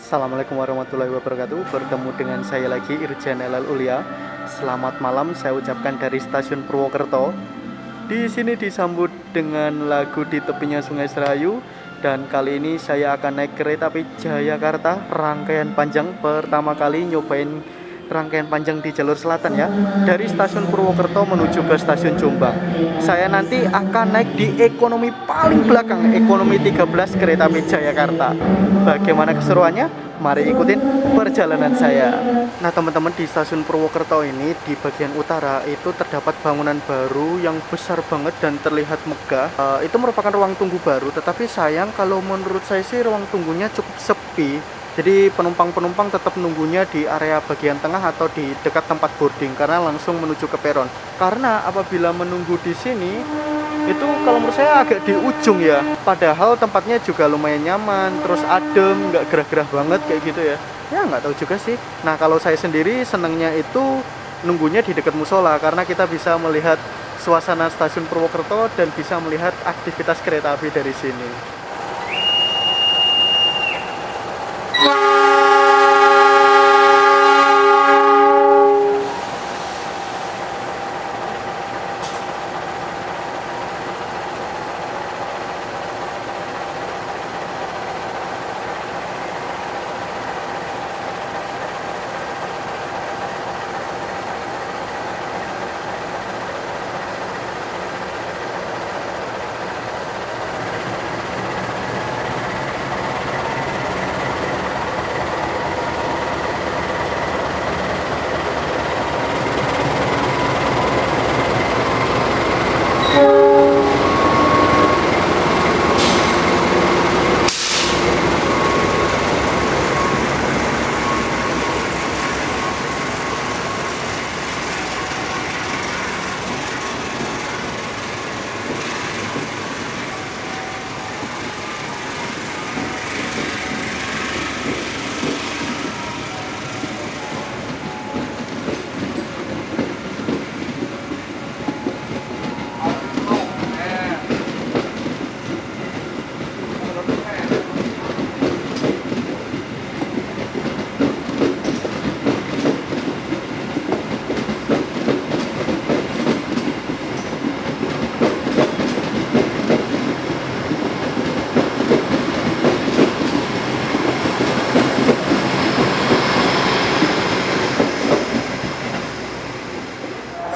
Assalamualaikum warahmatullahi wabarakatuh. Bertemu dengan saya lagi Irjan Elal Ulia. Selamat malam saya ucapkan dari stasiun Purwokerto. Di sini disambut dengan lagu Di Tepinya Sungai Serayu. Dan kali ini saya akan naik kereta api Jayakarta rangkaian panjang. Pertama kali nyobain rangkaian panjang di jalur selatan ya, dari stasiun Purwokerto menuju ke stasiun Jombang. Saya nanti akan naik di ekonomi paling belakang, ekonomi 13 kereta api Jayakarta. Bagaimana keseruannya? Mari ikutin perjalanan saya. Nah teman-teman, di stasiun Purwokerto ini di bagian utara itu terdapat bangunan baru yang besar banget dan terlihat megah. Itu merupakan ruang tunggu baru, tetapi sayang kalau menurut saya sih ruang tunggunya cukup sepi. Jadi penumpang-penumpang tetap nunggunya di area bagian tengah atau di dekat tempat boarding karena langsung menuju ke peron. Karena apabila menunggu di sini itu kalau menurut saya agak di ujung ya. Padahal tempatnya juga lumayan nyaman, terus adem, nggak gerah-gerah banget kayak gitu ya. Ya nggak tahu juga sih. Nah kalau saya sendiri senangnya itu nunggunya di dekat musola karena kita bisa melihat suasana stasiun Purwokerto dan bisa melihat aktivitas kereta api dari sini.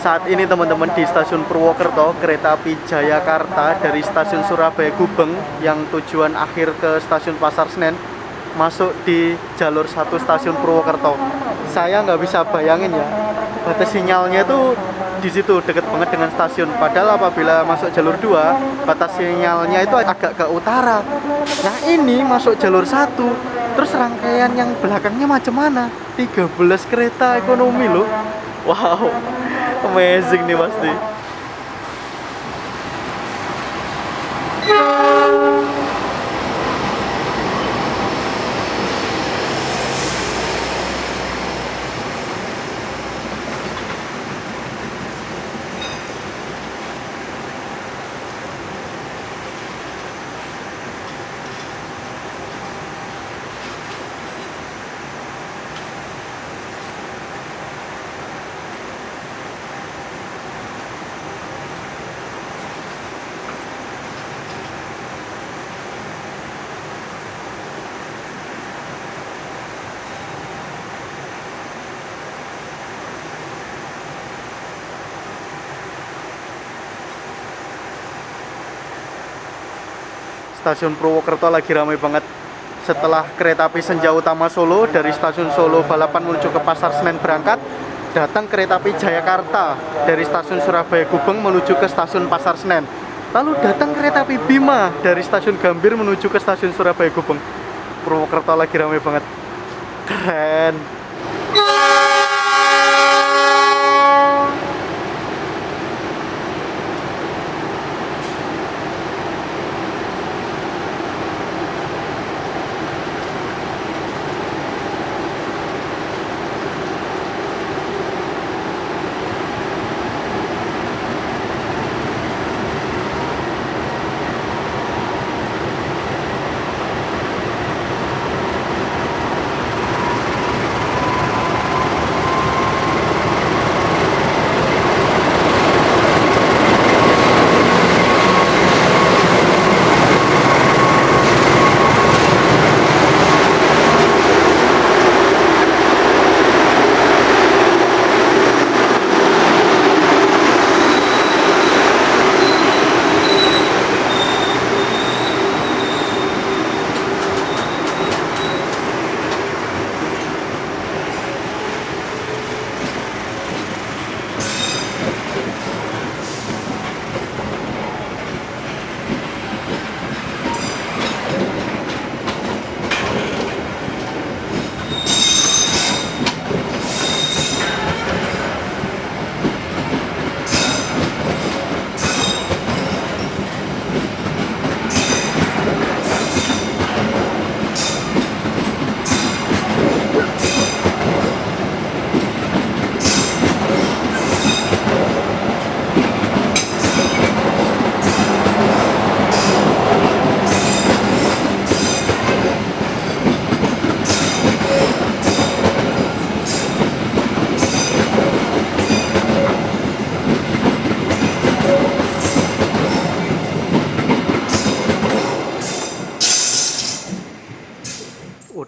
Saat ini teman-teman di stasiun Purwokerto, kereta api Jayakarta dari stasiun Surabaya Gubeng yang tujuan akhir ke stasiun Pasar Senen masuk di jalur 1 stasiun Purwokerto. Saya nggak bisa bayangin ya, batas sinyalnya itu di situ deket banget dengan stasiun. Padahal apabila masuk jalur 2, batas sinyalnya itu agak ke utara. Nah ini masuk jalur 1, terus rangkaian yang belakangnya macam mana? 13 kereta ekonomi loh. Wow, amazing nih pasti. Stasiun Purwokerto lagi ramai banget. Setelah kereta api Senja Utama Solo dari stasiun Solo Balapan menuju ke Pasar Senen berangkat, datang kereta api Jayakarta dari stasiun Surabaya Gubeng menuju ke stasiun Pasar Senen. Lalu datang kereta api Bima dari stasiun Gambir menuju ke stasiun Surabaya Gubeng. Purwokerto lagi ramai banget. Keren.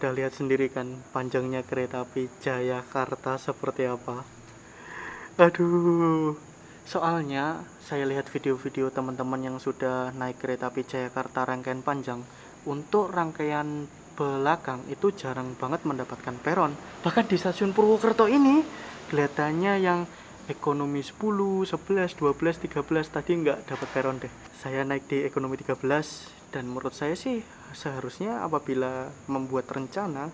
udah lihat sendiri kan panjangnya kereta api Jayakarta seperti apa. Aduh, soalnya saya lihat video-video teman-teman yang sudah naik kereta api Jayakarta rangkaian panjang. Untuk rangkaian belakang itu jarang banget mendapatkan peron. Bahkan di stasiun Purwokerto ini kelihatannya yang ekonomi 10, 11, 12, 13 tadi nggak dapat peron deh. Saya naik di ekonomi 13 dan menurut saya sih seharusnya apabila membuat rencana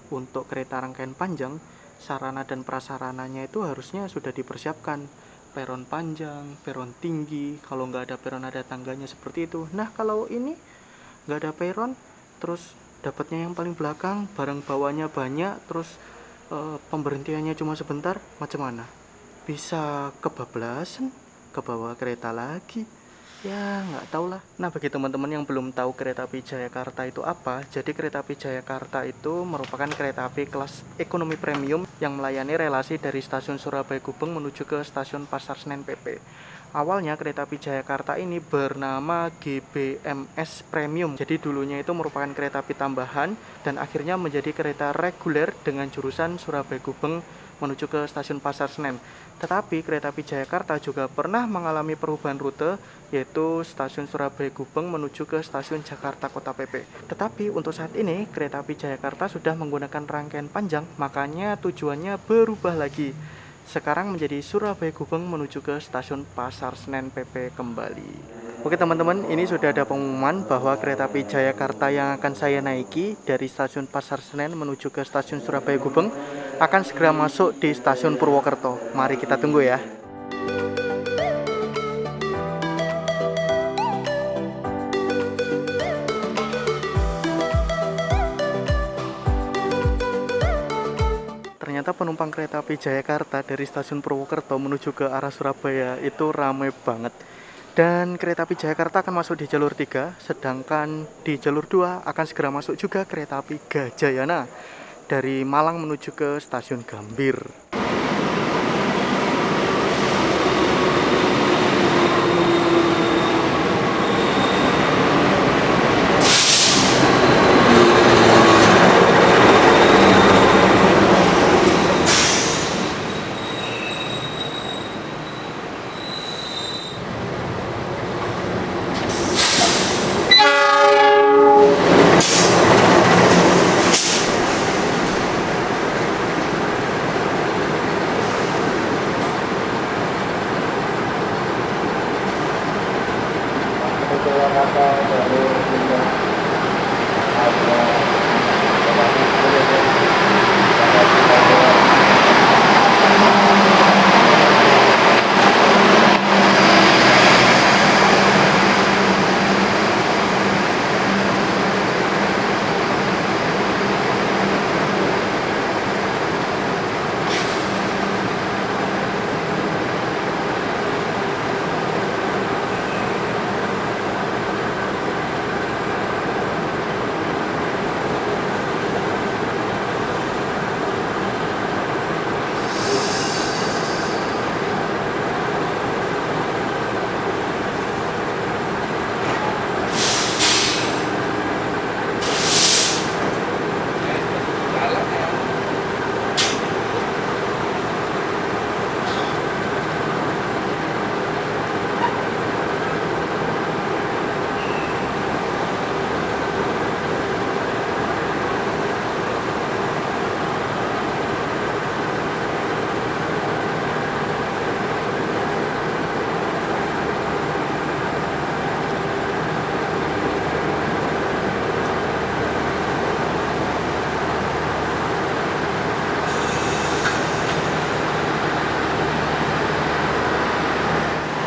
untuk kereta rangkaian panjang, sarana dan prasarananya itu harusnya sudah dipersiapkan. Peron panjang, peron tinggi, kalau nggak ada peron ada tangganya seperti itu. Nah kalau ini nggak ada peron, terus dapatnya yang paling belakang, barang bawanya banyak, terus pemberhentiannya cuma sebentar, macam mana? Bisa kebablasan, ke bawah kereta lagi. Ya nggak tahu lah. Nah bagi teman-teman yang belum tahu kereta api Jayakarta itu apa, jadi kereta api Jayakarta itu merupakan kereta api kelas ekonomi premium yang melayani relasi dari stasiun Surabaya Gubeng menuju ke stasiun Pasar Senen PP. Awalnya kereta api Jayakarta ini bernama GBMS Premium. Jadi dulunya itu merupakan kereta api tambahan dan akhirnya menjadi kereta reguler dengan jurusan Surabaya Gubeng menuju ke stasiun Pasar Senen. Tetapi kereta api Jayakarta juga pernah mengalami perubahan rute, yaitu stasiun Surabaya Gubeng menuju ke stasiun Jakarta Kota PP. Tetapi untuk saat ini kereta api Jayakarta sudah menggunakan rangkaian panjang, makanya tujuannya berubah lagi. Sekarang menjadi Surabaya Gubeng menuju ke stasiun Pasar Senen PP kembali. Oke teman-teman, ini sudah ada pengumuman bahwa kereta api Jayakarta yang akan saya naiki dari stasiun Pasar Senen menuju ke stasiun Surabaya Gubeng akan segera masuk di stasiun Purwokerto. Mari kita tunggu ya. Ternyata penumpang kereta api Jayakarta dari stasiun Purwokerto menuju ke arah Surabaya itu ramai banget. Dan kereta api Jayakarta akan masuk di jalur 3, sedangkan di jalur 2 akan segera masuk juga kereta api Gajayana dari Malang menuju ke stasiun Gambir.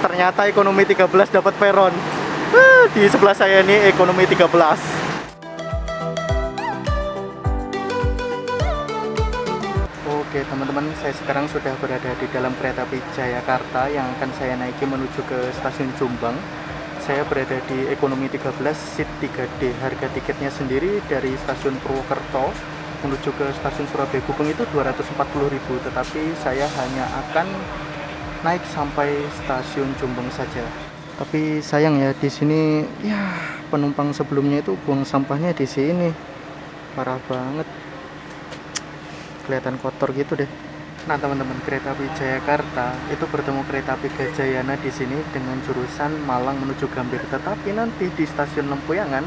Ternyata ekonomi 13 dapat peron. Di sebelah saya ini ekonomi 13. Oke teman-teman, saya sekarang sudah berada di dalam kereta api Jayakarta yang akan saya naiki menuju ke stasiun Jombang. Saya berada di ekonomi 13 seat 3D. Harga tiketnya sendiri dari stasiun Purwokerto menuju ke stasiun Surabaya Gubeng itu 240.000, tetapi saya hanya akan naik sampai stasiun Jombang saja. Tapi sayang ya, di sini ya penumpang sebelumnya itu buang sampahnya di sini. parah banget, kelihatan kotor gitu deh. Nah teman-teman, kereta api Jayakarta itu bertemu kereta api Gajayana di sini dengan jurusan Malang menuju Gambir. Tetapi nanti di stasiun Lempuyangan,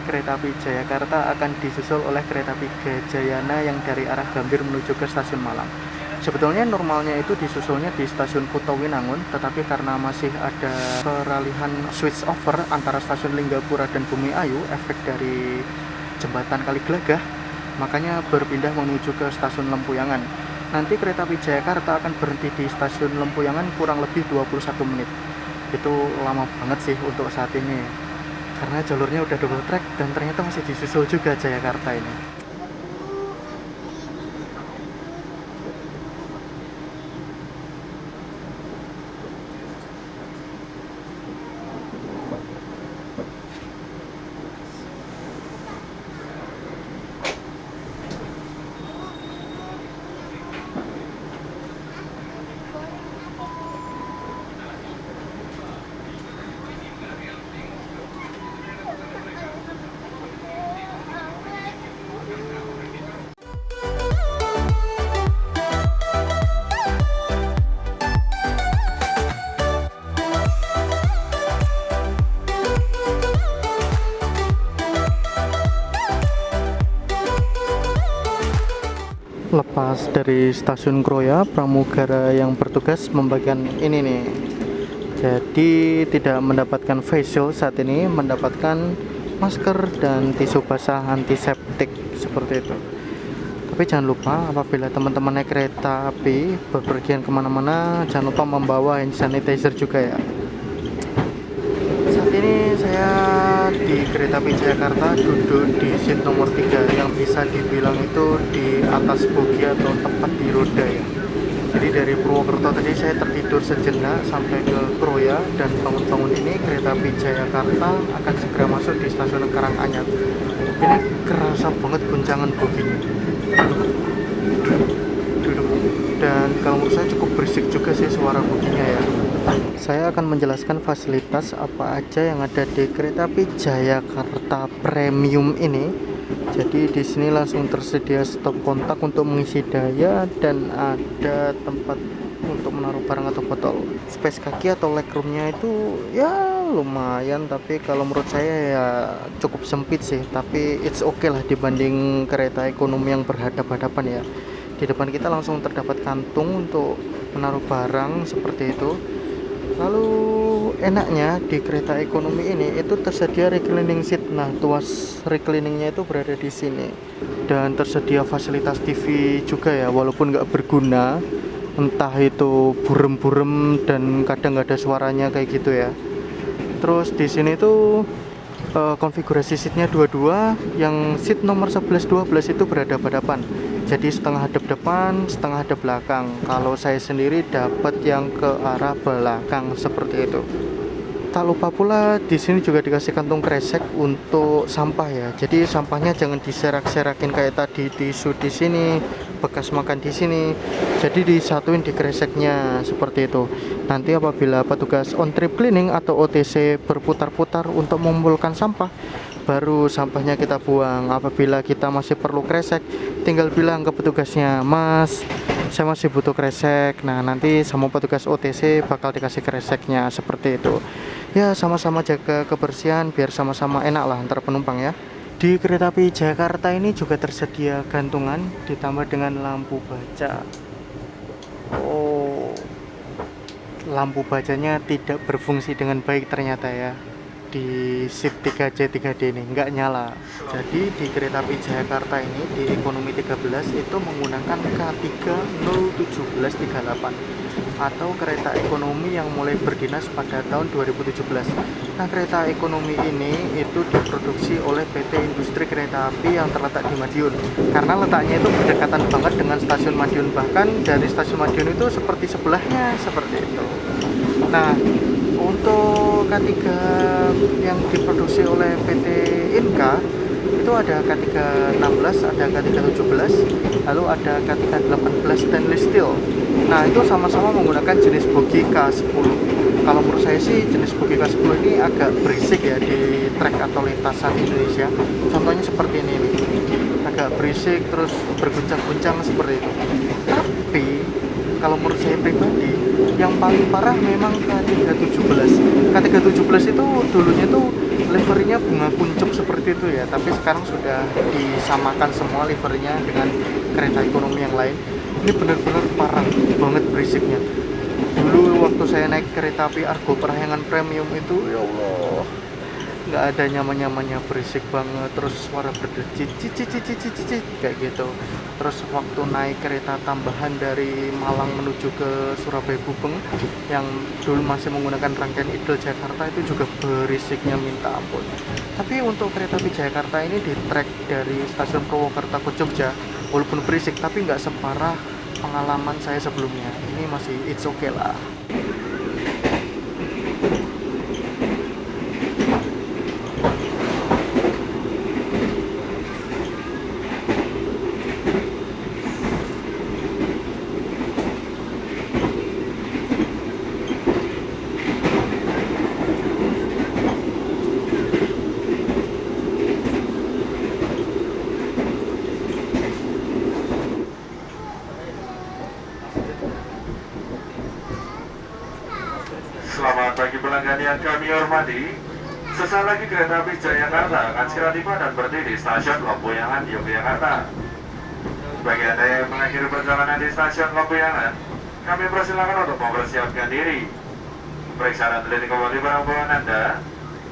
kereta api Jayakarta akan disusul oleh kereta api Gajayana yang dari arah Gambir menuju ke stasiun Malang. Sebetulnya normalnya itu disusulnya di stasiun Kuto Winangun, tetapi karena masih ada peralihan switch over antara stasiun Linggapura dan Bumi Ayu, efek dari jembatan Kali Glagah, makanya berpindah menuju ke stasiun Lempuyangan. Nanti kereta api Jayakarta akan berhenti di stasiun Lempuyangan kurang lebih 21 menit. Itu lama banget sih untuk saat ini, karena jalurnya udah double track dan ternyata masih disusul juga Jayakarta ini. Lepas dari stasiun Kroya, pramugara yang bertugas membagikan ini nih. Jadi tidak mendapatkan face shield saat ini, mendapatkan masker dan tisu basah antiseptik seperti itu. Tapi jangan lupa apabila teman-teman naik kereta api bepergian kemana-mana, jangan lupa membawa hand sanitizer juga ya. Saat ini saya di kereta api Jakarta duduk di seat nomor 3 yang bisa dibilang itu di atas bogi atau tepat di roda ya. Jadi dari Purwokerto tadi saya tertidur sejenak sampai ke Kroya, dan bangun-bangun ini kereta api Jakarta akan segera masuk di stasiun Karanganyar. Ini kerasa banget guncangan boginya. Duduk. Dan kalau menurut saya cukup berisik juga sih suara boginya ya. Saya akan menjelaskan fasilitas apa aja yang ada di kereta api Jayakarta Premium ini. Jadi di sini langsung tersedia stop kontak untuk mengisi daya, dan ada tempat untuk menaruh barang atau botol. Space kaki atau legroomnya itu ya lumayan, tapi kalau menurut saya ya cukup sempit sih. Tapi it's okay lah dibanding kereta ekonomi yang berhadap-hadapan ya. Di depan kita langsung terdapat kantung untuk menaruh barang seperti itu. Lalu enaknya di kereta ekonomi ini itu tersedia reclining seat. Nah, tuas recliningnya itu berada di sini, dan tersedia fasilitas TV juga ya, walaupun nggak berguna, entah itu burem-burem dan kadang nggak ada suaranya kayak gitu ya. Terus di sini tuh konfigurasi seatnya dua-dua, yang seat nomor 11 12 itu berhadapan-hadapan. Jadi setengah hadap depan, setengah hadap belakang. Kalau saya sendiri dapat yang ke arah belakang seperti itu. Tak lupa pula di sini juga dikasih kantung kresek untuk sampah ya. Jadi sampahnya jangan diserak-serakin kayak tadi, tisu di sini, bekas makan di sini. Jadi disatuin di kreseknya seperti itu. Nanti apabila petugas on trip cleaning atau OTC berputar-putar untuk mengumpulkan sampah, baru sampahnya kita buang. Apabila kita masih perlu kresek, tinggal bilang ke petugasnya, "Mas, saya masih butuh kresek." Nah, nanti sama petugas OTC bakal dikasih kreseknya seperti itu. Ya, sama-sama jaga kebersihan biar sama-sama enak lah antar penumpang ya. Di kereta api Jakarta ini juga tersedia gantungan ditambah dengan lampu baca. Oh, lampu bacanya tidak berfungsi dengan baik ternyata ya. Di seat 3C 3D ini nggak nyala. Jadi di kereta api Jakarta ini di ekonomi 13 itu menggunakan K3 01738 atau kereta ekonomi yang mulai berdinas pada tahun 2017. Nah, kereta ekonomi ini itu diproduksi oleh PT Industri Kereta Api yang terletak di Madiun. Karena letaknya itu berdekatan banget dengan stasiun Madiun, bahkan dari stasiun Madiun itu seperti sebelahnya seperti itu. Nah, untuk K3 yang diproduksi oleh PT Inka itu ada K316, ada K317, lalu ada K318 stainless steel. Nah, itu sama-sama menggunakan jenis bogi K10. Kalau menurut saya sih jenis bogi K10 ini agak berisik ya di trek atau lintasan Indonesia. Contohnya seperti ini nih. agak berisik terus berguncang-guncang seperti itu. Tapi kalau menurut saya pribadi yang paling parah memang K317. K317 itu dulunya tuh liverynya bunga kuncup seperti itu ya, tapi sekarang sudah disamakan semua liverynya dengan kereta ekonomi yang lain. Ini benar-benar parah banget berisiknya. Dulu waktu saya naik kereta api Argo Parahyangan Premium itu, ya Allah, nggak ada nyaman-nyamannya, berisik banget, terus suara berdecit cicit kayak gitu. Terus waktu naik kereta tambahan dari Malang menuju ke Surabaya Gubeng yang dulu masih menggunakan rangkaian Idul Jakarta itu juga berisiknya minta ampun. Tapi untuk kereta api Jakarta ini di trek dari stasiun Purwokerto ke Jogja walaupun berisik tapi nggak separah pengalaman saya sebelumnya. Ini masih it's okay lah. Selamat pagi pelanggan yang kami hormati. Sesaat lagi kereta api Jayakarta akan segera tiba dan berhenti di stasiun Lempuyangan, Yogyakarta. Bagi Anda yang mengakhiri perjalanan di stasiun Lempuyangan, kami persilakan untuk mempersiapkan diri. Periksa dan teliti kembali barang bawaan Anda.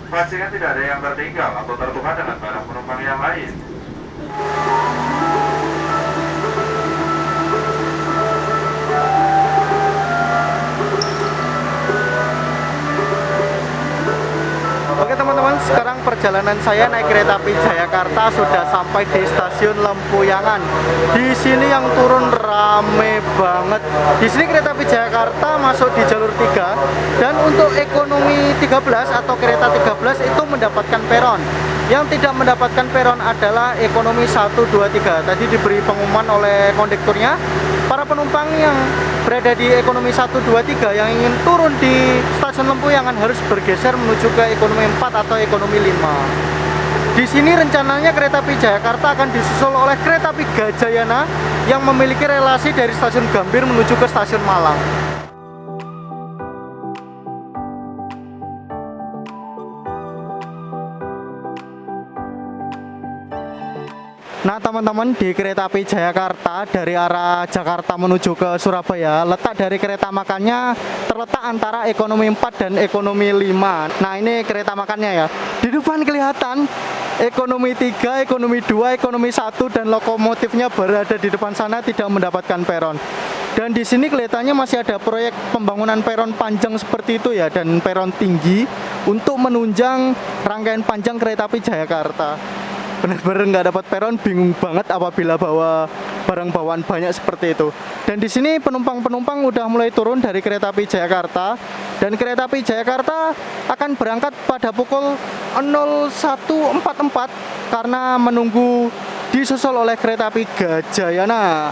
Pastikan tidak ada yang tertinggal atau tertukar dengan barang penumpang yang lain. Oke teman-teman, sekarang perjalanan saya naik kereta api Jayakarta sudah sampai di stasiun Lempuyangan. Di sini yang turun rame banget. Di sini kereta api Jayakarta masuk di jalur 3 dan untuk ekonomi 13 atau kereta 13 itu mendapatkan peron. Yang tidak mendapatkan peron adalah ekonomi 1, 2, 3. Tadi diberi pengumuman oleh kondekturnya, para penumpang yang berada di ekonomi 1, 2, 3 yang ingin turun di stasiun Lempuyangan harus bergeser menuju ke ekonomi 4 atau ekonomi 5. Di sini rencananya kereta api Jayakarta akan disusul oleh kereta api Gajayana yang memiliki relasi dari stasiun Gambir menuju ke stasiun Malang. Nah teman-teman, di kereta api Jayakarta dari arah Jakarta menuju ke Surabaya, letak dari kereta makannya terletak antara ekonomi 4 dan ekonomi 5. Nah ini kereta makannya ya. Di depan kelihatan ekonomi 3, ekonomi 2, ekonomi 1 dan lokomotifnya berada di depan sana tidak mendapatkan peron. Dan di sini kelihatannya masih ada proyek pembangunan peron panjang seperti itu ya, dan peron tinggi untuk menunjang rangkaian panjang kereta api Jayakarta. Benar-benar nggak dapat peron, bingung banget apabila bawa barang bawaan banyak seperti itu. Dan di sini penumpang-penumpang udah mulai turun dari kereta api Jayakarta, dan kereta api Jayakarta akan berangkat pada pukul 01.44 karena menunggu disusul oleh kereta api Gajayana.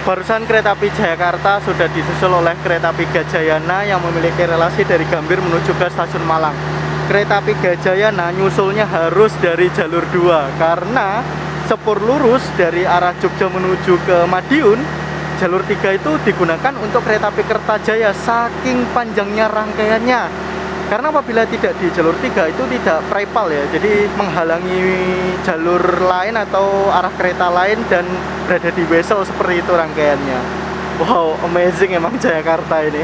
Barusan kereta api Jayakarta sudah disusul oleh kereta api Gajayana yang memiliki relasi dari Gambir menuju ke stasiun Malang. Kereta api Gajayana nyusulnya harus dari jalur 2 karena sepur lurus dari arah Jogja menuju ke Madiun, jalur 3 itu digunakan untuk kereta api Kertajaya saking panjangnya rangkaiannya. Karena apabila tidak di jalur 3 itu tidak prepal ya, jadi menghalangi jalur lain atau arah kereta lain dan berada di wesel seperti itu rangkaiannya. Wow, amazing emang Jayakarta ini.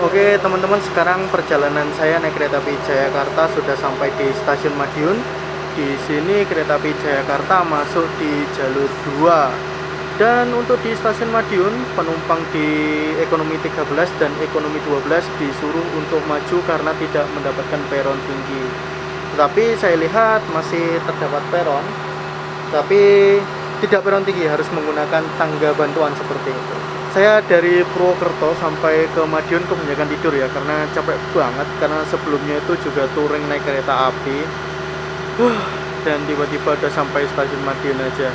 Oke teman-teman, sekarang perjalanan saya naik kereta api Jayakarta sudah sampai di stasiun Madiun. Di sini kereta api Jayakarta masuk di jalur 2. Dan untuk di stasiun Madiun, penumpang di ekonomi 13 dan ekonomi 12 disuruh untuk maju karena tidak mendapatkan peron tinggi. Tetapi saya lihat masih terdapat peron, tapi tidak peron tinggi, harus menggunakan tangga bantuan seperti itu. Saya dari Purwokerto sampai ke Madiun kebanyakan tidur ya, karena capek banget, karena sebelumnya itu juga touring naik kereta api. Dan tiba-tiba udah sampai stasiun Madiun aja.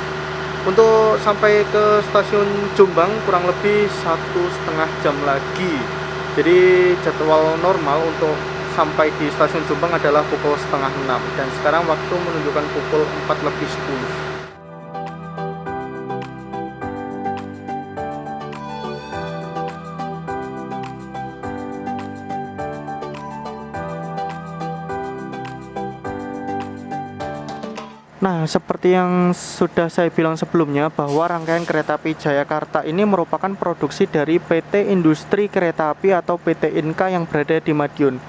Untuk sampai ke stasiun Jombang kurang lebih 1,5 jam lagi. Jadi jadwal normal untuk sampai di stasiun Jombang adalah pukul 5:30, dan sekarang waktu menunjukkan pukul 4:10. Nah, seperti yang sudah saya bilang sebelumnya, bahwa rangkaian kereta api Jayakarta ini merupakan produksi dari PT Industri Kereta Api atau PT Inka yang berada di Madiun.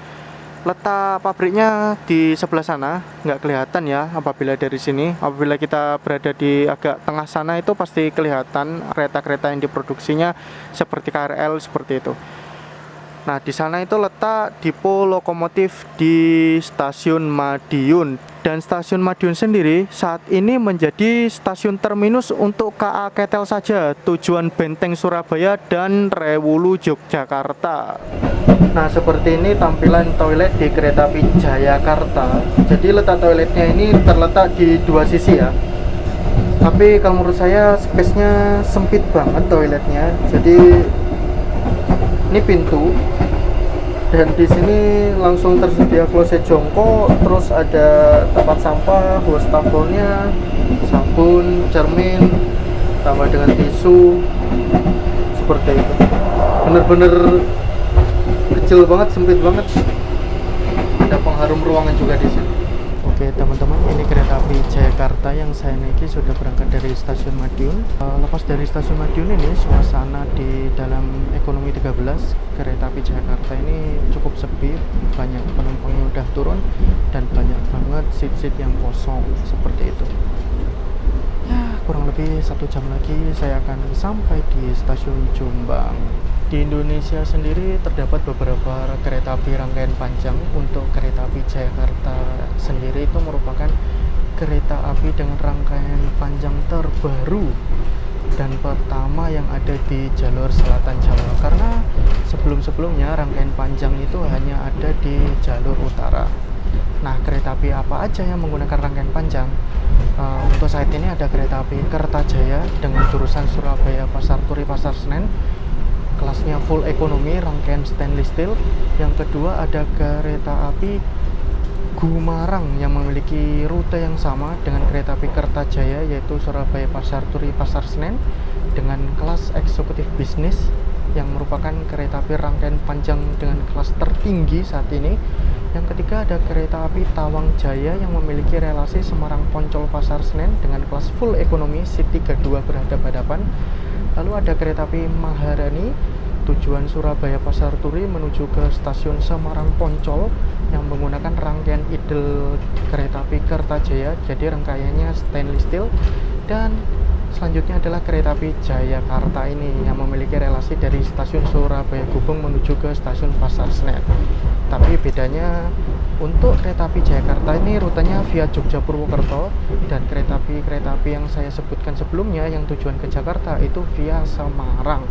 Letak pabriknya di sebelah sana, nggak kelihatan ya apabila dari sini. Apabila kita berada di agak tengah sana itu pasti kelihatan kereta-kereta yang diproduksinya seperti KRL seperti itu. Nah, di sana itu letak depo lokomotif di stasiun Madiun. Dan stasiun Madiun sendiri saat ini menjadi stasiun terminus untuk KA Ketel saja, tujuan Benteng Surabaya dan Rewulu Yogyakarta. Nah, seperti ini tampilan toilet di kereta api Jayakarta. Jadi letak toiletnya ini terletak di dua sisi ya. Tapi kalau menurut saya space-nya sempit banget toiletnya. Jadi ini pintu, dan di sini langsung tersedia kloset jongkok, terus ada tempat sampah, wastafelnya, sabun, cermin, tambah dengan tisu, seperti itu. Bener-bener kecil banget, sempit banget. Ada pengharum ruangan juga di sini. Oke teman-teman, ini kereta api Jayakarta yang saya naiki sudah berangkat dari stasiun Madiun. Lepas dari stasiun Madiun ini, suasana di dalam ekonomi 13 kereta api Jayakarta ini cukup sepi. Banyak penumpang yang udah turun dan banyak banget seat-seat yang kosong seperti itu. Ya, kurang lebih 1 jam lagi saya akan sampai di stasiun Jombang. Di Indonesia sendiri terdapat beberapa kereta api rangkaian panjang. Untuk kereta api Jayakarta sendiri itu merupakan kereta api dengan rangkaian panjang terbaru dan pertama yang ada di jalur selatan Jawa, karena sebelum-sebelumnya rangkaian panjang itu hanya ada di jalur utara. Nah, kereta api apa aja yang menggunakan rangkaian panjang? Untuk saat ini ada kereta api Kertajaya dengan jurusan Surabaya Pasar Turi Pasar Senen, kelasnya full ekonomi, rangkaian stainless steel. Yang kedua ada kereta api Gumarang yang memiliki rute yang sama dengan kereta api Kertajaya, yaitu Surabaya Pasar Turi Pasar Senen, dengan kelas eksekutif bisnis yang merupakan kereta api rangkaian panjang dengan kelas tertinggi saat ini. Yang ketiga ada kereta api Tawang Jaya yang memiliki relasi Semarang Poncol Pasar Senen dengan kelas full ekonomi, seat 32 berhadapan-hadapan. Lalu ada kereta api Maharani tujuan Surabaya Pasar Turi menuju ke stasiun Semarang Poncol yang menggunakan rangkaian idel kereta api Kertajaya, jadi rangkaiannya stainless steel. Dan selanjutnya adalah kereta api Jayakarta ini yang memiliki relasi dari stasiun Surabaya Gubeng menuju ke stasiun Pasar Senen. Tapi bedanya untuk kereta api Jayakarta ini rutenya via Jogja Purwokerto, dan kereta api yang saya sebutkan sebelumnya yang tujuan ke Jakarta itu via Semarang.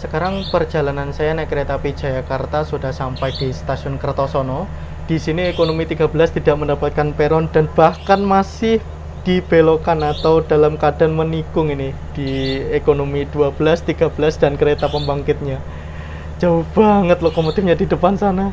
sekarang perjalanan saya naik kereta api Jayakarta sudah sampai di stasiun Kertosono. Di sini ekonomi 13 tidak mendapatkan peron dan bahkan masih dibelokkan atau dalam keadaan menikung ini di ekonomi 12, 13 dan kereta pembangkitnya. Jauh banget lokomotifnya di depan sana.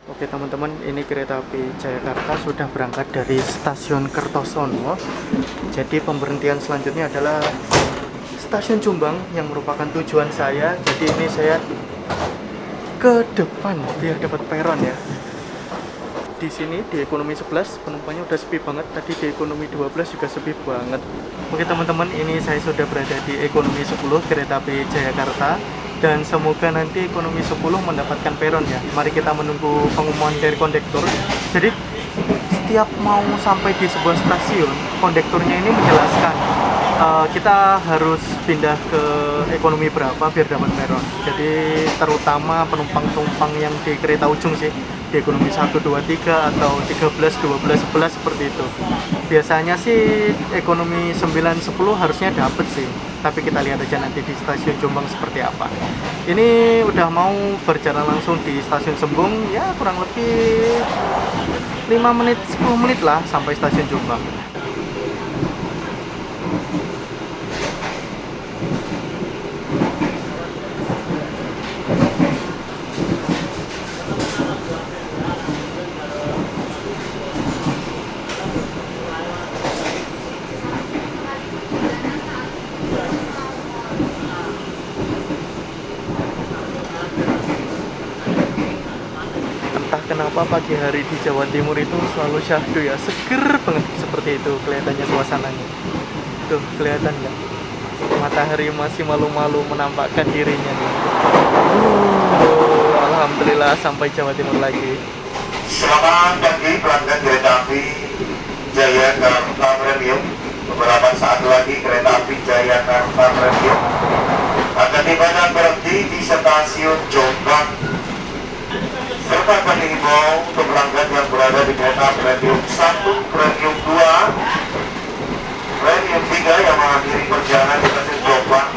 Oke teman-teman, ini kereta api Jayakarta sudah berangkat dari stasiun Kertosono. Jadi pemberhentian selanjutnya adalah stasiun Jombang yang merupakan tujuan saya. Jadi ini saya ke depan biar dapat peron ya. Di sini di ekonomi 11 penumpangnya udah sepi banget. Tadi di ekonomi 12 juga sepi banget. Oke teman-teman, ini saya sudah berada di ekonomi 10 kereta api Jayakarta. Dan semoga nanti ekonomi 10 mendapatkan peron ya. Mari kita menunggu pengumuman dari kondektur. Jadi setiap mau sampai di sebuah stasiun, kondekturnya ini menjelaskan kita harus pindah ke ekonomi berapa biar dapat peron. Jadi terutama penumpang-penumpang yang di kereta ujung sih, di ekonomi 1, 2, 3 atau 13, 12, 11 seperti itu. Biasanya sih ekonomi 9, 10 harusnya dapet sih. Tapi kita lihat aja nanti di stasiun Jombang seperti apa. Ini udah mau berjalan langsung di stasiun Sembung, ya kurang lebih 5 menit, 10 menit lah sampai stasiun Jombang. Entah kenapa pagi hari di Jawa Timur itu selalu syahdu ya, seger banget seperti itu kelihatannya suasananya. Tuh kelihatan nggak? Matahari masih malu-malu menampakkan dirinya nih. Alhamdulillah sampai Jawa Timur lagi. Selamat pagi pelanggan kereta api Jayakarta Premium. Beberapa saat lagi kereta api Jayakarta Premium akan tiba dan berhenti di stasiun Jombang. Serta kami himbau untuk pelanggan yang berada di kereta Premium 1, Premium 2, Premium 3 yang mengakhiri perjalanan di stasiun Jombang.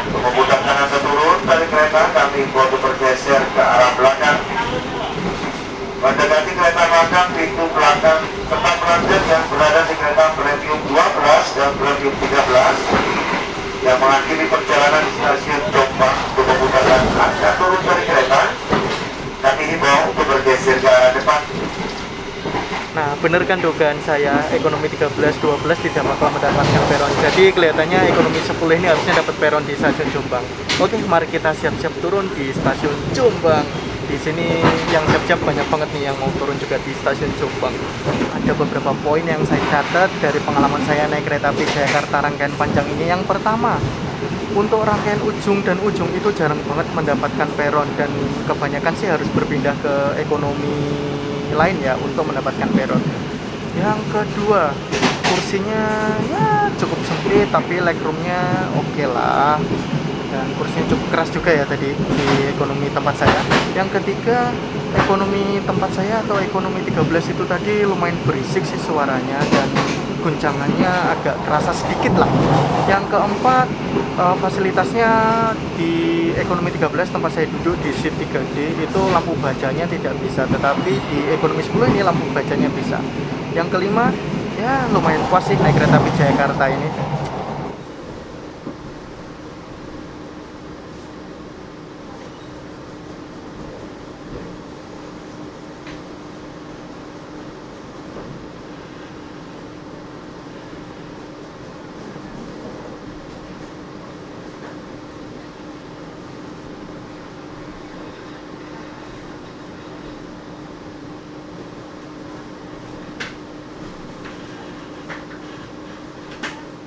Untuk memudahkan Anda turun dari kereta, kami himbau untuk bergeser ke arah belakang. Mendekati kereta makan pintu belakang, serta pelanggan yang berada di kereta Premium 12 dan Premium 13 yang mengakhiri perjalanan di stasiun Jombang. Untuk memudahkan Anda turun dari kereta, kami himbau untuk bergeser ke arah depan. Nah, bener kan dugaan saya, ekonomi 13, 12 tidak bakal mendapatkan peron. Jadi kelihatannya ekonomi 10 ini harusnya dapat peron di stasiun Jombang. Oke, mari kita siap-siap turun di stasiun Jombang. Di sini yang siap-siap banyak banget nih yang mau turun juga di stasiun Jombang. Ada beberapa poin yang saya catat dari pengalaman saya naik kereta api Jayakarta rangkaian panjang ini. Yang pertama, untuk rangkaian ujung dan ujung itu jarang banget mendapatkan peron dan kebanyakan sih harus berpindah ke ekonomi lain ya untuk mendapatkan peron. Yang kedua, kursinya ya cukup sempit tapi legroomnya oke lah, dan kursinya cukup keras juga ya tadi di ekonomi tempat saya. Yang ketiga, ekonomi tempat saya atau ekonomi 13 itu tadi lumayan berisik sih suaranya dan guncangannya agak terasa sedikit lah. Yang keempat, fasilitasnya di ekonomi 13 tempat saya duduk di seat 3D itu lampu bacanya tidak bisa, tetapi di ekonomi 10 ini lampu bacanya bisa. Yang kelima, ya lumayan puas sih naik kereta api Jayakarta ini.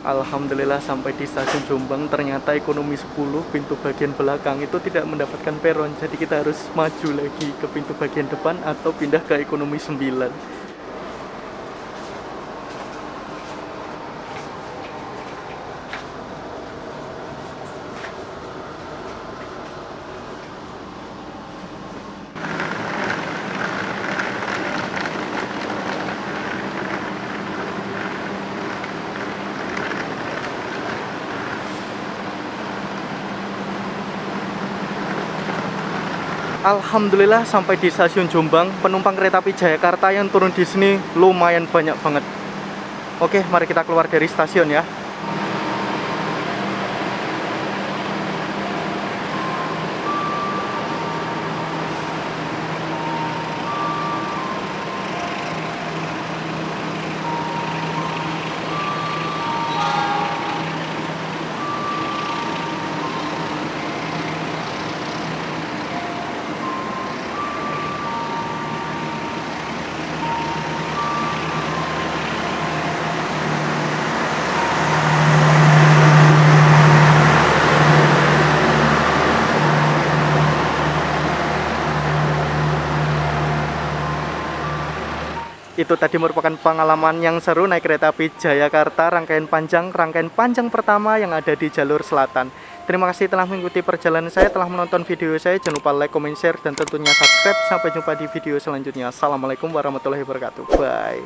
Alhamdulillah sampai di stasiun Jombang. Ternyata ekonomi 10 pintu bagian belakang itu tidak mendapatkan peron. Jadi kita harus maju lagi ke pintu bagian depan atau pindah ke ekonomi 9. Alhamdulillah sampai di stasiun Jombang. Penumpang kereta api Jayakarta yang turun di sini lumayan banyak banget. Oke, mari kita keluar dari stasiun ya. Itu tadi merupakan pengalaman yang seru naik kereta api Jayakarta rangkaian panjang pertama yang ada di jalur selatan. Terima kasih telah mengikuti perjalanan saya, telah menonton video saya. Jangan lupa like, comment, share, dan tentunya subscribe. Sampai jumpa di video selanjutnya. Assalamualaikum warahmatullahi wabarakatuh. Bye.